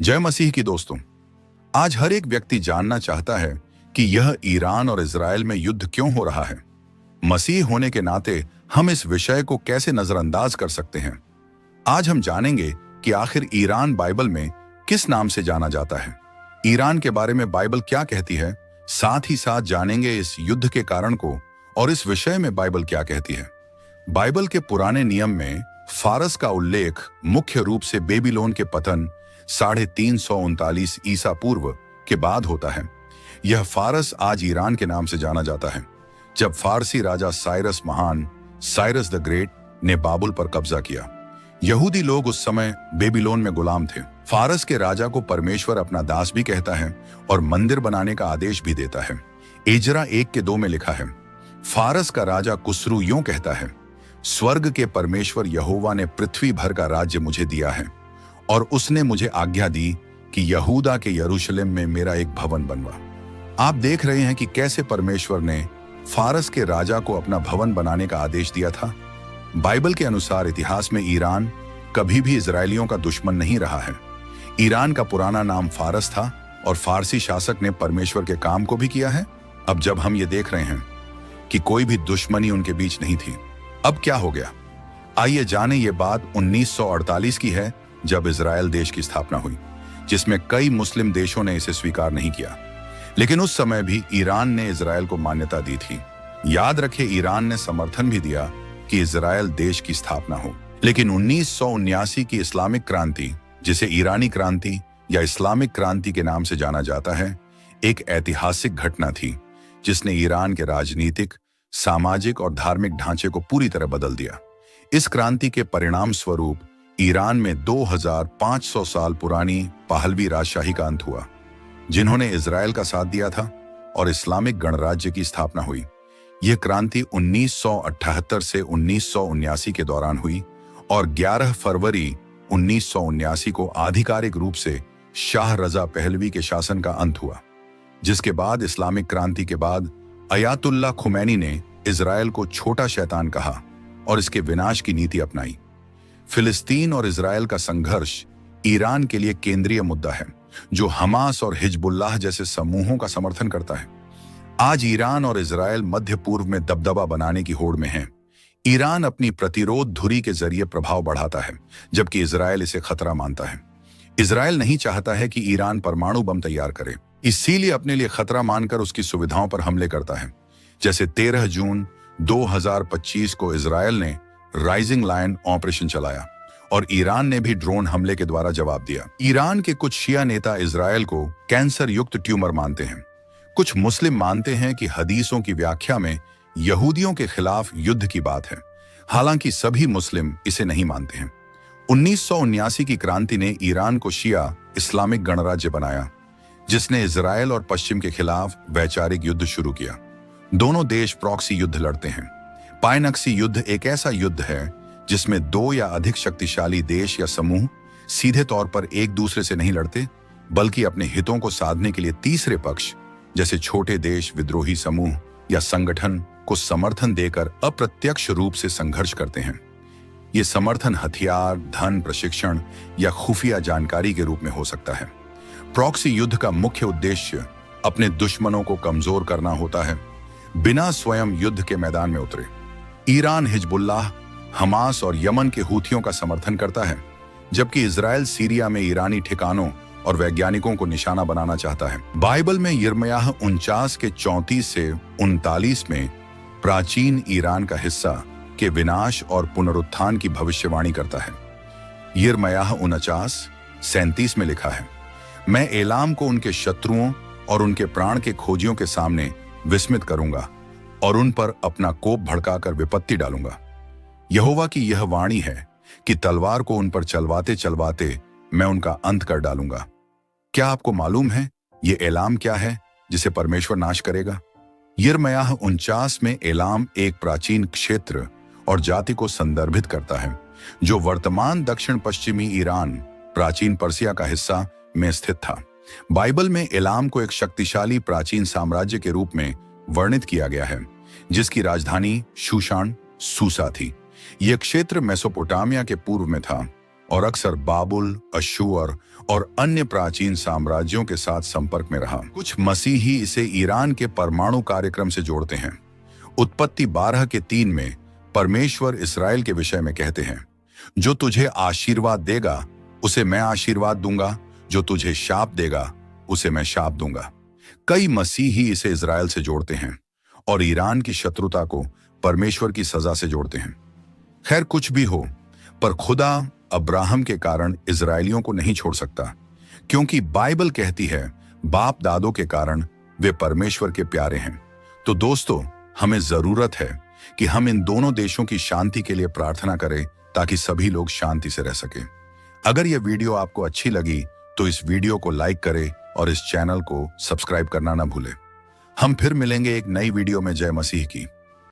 जय मसीह की दोस्तों। आज हर एक व्यक्ति जानना चाहता है कि यह ईरान और इजराइल में युद्ध क्यों हो रहा है। मसीह होने के नाते हम इस विषय को कैसे नजरअंदाज कर सकते हैं। आज हम जानेंगे कि आखिर ईरान बाइबल में किस नाम से जाना जाता है, ईरान के बारे में बाइबल क्या कहती है। साथ ही साथ जानेंगे इस युद्ध के कारण को और इस विषय में बाइबल क्या कहती है। बाइबल के पुराने नियम में फारस का उल्लेख मुख्य रूप से बेबीलोन के पतन 339 ईसा पूर्व के बाद होता है। यह फारस आज ईरान के नाम से जाना जाता है, जब फारसी राजा साइरस महान, साइरस द ग्रेट ने बाबुल पर कब्जा किया। यहूदी लोग उस समय बेबीलोन में गुलाम थे। फारस के राजा को परमेश्वर अपना दास भी कहता है और मंदिर बनाने का आदेश भी देता है। एजरा 1:2 में लिखा है, फारस का राजा कुसरू यूं कहता है, स्वर्ग के परमेश्वर यहोवा ने पृथ्वी भर का राज्य मुझे दिया है और उसने मुझे आज्ञा दी कि यहूदा के यरूशलेम में मेरा एक भवन बनवा। आप देख रहे हैं कि कैसे परमेश्वर ने फारस के राजा को अपना भवन बनाने का आदेश दिया था। बाइबल के अनुसार इतिहास में ईरान कभी भी इजरायलियों का दुश्मन नहीं रहा है। ईरान का पुराना नाम फारस था और फारसी शासक ने परमेश्वर के काम को भी किया है। अब जब हम ये देख रहे हैं कि कोई भी दुश्मनी उनके बीच नहीं थी, अब क्या हो गया? आइए जाने ये बात 1948 की है, जब इजराइल देश की स्थापना हुई, जिसमें कई मुस्लिम देशों ने इसे स्वीकार नहीं किया। लेकिन उस समय भी ईरान ने इजराइल को मान्यता दी थी। याद रखें, ईरान ने समर्थन भी दिया कि इजराइल देश की स्थापना हो। लेकिन 1979 की इस्लामिक क्रांति, जिसे ईरानी क्रांति या इस्लामिक क्रांति के नाम से जाना जाता है, एक ऐतिहासिक घटना थी जिसने ईरान के राजनीतिक, सामाजिक और धार्मिक ढांचे को पूरी तरह बदल दिया। इस क्रांति के परिणाम स्वरूप ईरान में 2500 साल पुरानी पहलवी राजशाही का अंत हुआ, जिन्होंने इजराइल का साथ दिया था, और इस्लामिक गणराज्य की स्थापना हुई। यह क्रांति 1978 से 1979 के दौरान हुई और 11 फरवरी 1979 को आधिकारिक रूप से शाह रजा पहलवी के शासन का अंत हुआ, जिसके बाद इस्लामिक क्रांति के बाद अयातुल्ला खुमैनी ने इजराइल को छोटा शैतान कहा और इसके विनाश की नीति अपनाई। फिलिस्तीन और इजराइल का संघर्ष ईरान के लिए केंद्रीय मुद्दा है, जो हमास और हिजबुल्लाह जैसे समूहों का समर्थन करता है। आज ईरान और इजराइल मध्य पूर्व में दबदबा बनाने की होड़ में हैं। ईरान अपनी प्रतिरोध धुरी के जरिए प्रभाव बढ़ाता है, जबकि इजराइल इसे खतरा मानता है। इजराइल नहीं चाहता है कि ईरान परमाणु बम तैयार करे, इसीलिए अपने लिए खतरा मानकर उसकी सुविधाओं पर हमले करता है। जैसे 13 जून 2025 को इजराइल ने राइजिंग लायन ऑपरेशन चलाया और ईरान ने भी ड्रोन हमले के द्वारा जवाब दिया। ईरान के कुछ शिया नेता इजराइल को कैंसर युक्त ट्यूमर मानते हैं। कुछ मुस्लिम मानते हैं कि हदीसों की व्याख्या में यहूदियों के खिलाफ युद्ध की बात है, हालांकि सभी मुस्लिम इसे नहीं मानते हैं। 1979 की क्रांति ने ईरान को शिया इस्लामिक गणराज्य बनाया, जिसने इजराइल और पश्चिम के खिलाफ वैचारिक युद्ध शुरू किया। दोनों देश प्रॉक्सी युद्ध लड़ते हैं। पायनक्सी युद्ध एक ऐसा युद्ध है जिसमें 2 या अधिक शक्तिशाली देश या समूह सीधे तौर पर एक दूसरे से नहीं लड़ते, बल्कि अपने हितों को साधने के लिए तीसरे पक्ष, जैसे छोटे देश, विद्रोही समूह या संगठन, को समर्थन देकर अप्रत्यक्ष रूप से संघर्ष करते हैं। ये समर्थन हथियार, धन, प्रशिक्षण या खुफिया जानकारी के रूप में हो सकता है। प्रॉक्सी युद्ध का मुख्य उद्देश्य अपने दुश्मनों को कमजोर करना होता है, बिना स्वयं युद्ध के मैदान में उतरे। ईरान हिजबुल्लाह, हमास और यमन के हूथियों का समर्थन करता है, जबकि इजराइल सीरिया में ईरानी ठिकानों और वैज्ञानिकों को निशाना बनाना चाहता है। बाइबल में यिर्मयाह 49 के 34 से 39 में प्राचीन ईरान का हिस्सा के विनाश और पुनरुत्थान की भविष्यवाणी करता है। यिर्मयाह 49:37 में लिखा है, मैं एलाम को उनके शत्रुओं और उनके प्राण के खोजियों के सामने विस्मित करूंगा और उन पर अपना कोप भड़काकर विपत्ति डालूंगा। यहोवा की यह वाणी है कि तलवार को उन पर चलवाते चलवाते मैं उनका अंत कर डालूंगा। क्या आपको मालूम है ये एलाम क्या है जिसे परमेश्वर नाश करेगा? यिर्मयाह 49 में एलाम एक प्राचीन क्षेत्र और जाति को संदर्भित करता है, जो वर्तमान दक्षिण पश्चिमी ईरान, प्राचीन पर्सिया का हिस्सा में स्थित था। बाइबल में एलाम को एक शक्तिशाली प्राचीन साम्राज्य के रूप में वर्णित किया गया है, जिसकी राजधानी शूशान, सूसा थी। यह क्षेत्र मेसोपोटामिया के पूर्व में था और अक्सर बाबुल, अशूर और अन्य प्राचीन साम्राज्यों के साथ संपर्क में रहा। कुछ मसीही इसे ईरान के परमाणु कार्यक्रम से जोड़ते हैं। उत्पत्ति 12:3 में परमेश्वर इसराइल के विषय में कहते हैं, जो तुझे आशीर्वाद देगा उसे मैं आशीर्वाद दूंगा, जो तुझे शाप देगा उसे मैं शाप दूंगा। कई मसीही इसे इजराइल से जोड़ते हैं और ईरान की शत्रुता को परमेश्वर की सजा से जोड़ते हैं। खैर, कुछ भी हो, पर खुदा अब्राहम के कारण इजरायलियों को नहीं छोड़ सकता, क्योंकि बाइबल कहती है बाप दादों के कारण वे परमेश्वर के प्यारे हैं। तो दोस्तों, हमें जरूरत है कि हम इन दोनों देशों की शांति के लिए प्रार्थना करें, ताकि सभी लोग शांति से रह सकें। अगर यह वीडियो आपको अच्छी लगी तो इस वीडियो को लाइक करें और इस चैनल को सब्सक्राइब करना ना भूलें। हम फिर मिलेंगे एक नई वीडियो में। जय मसीह की।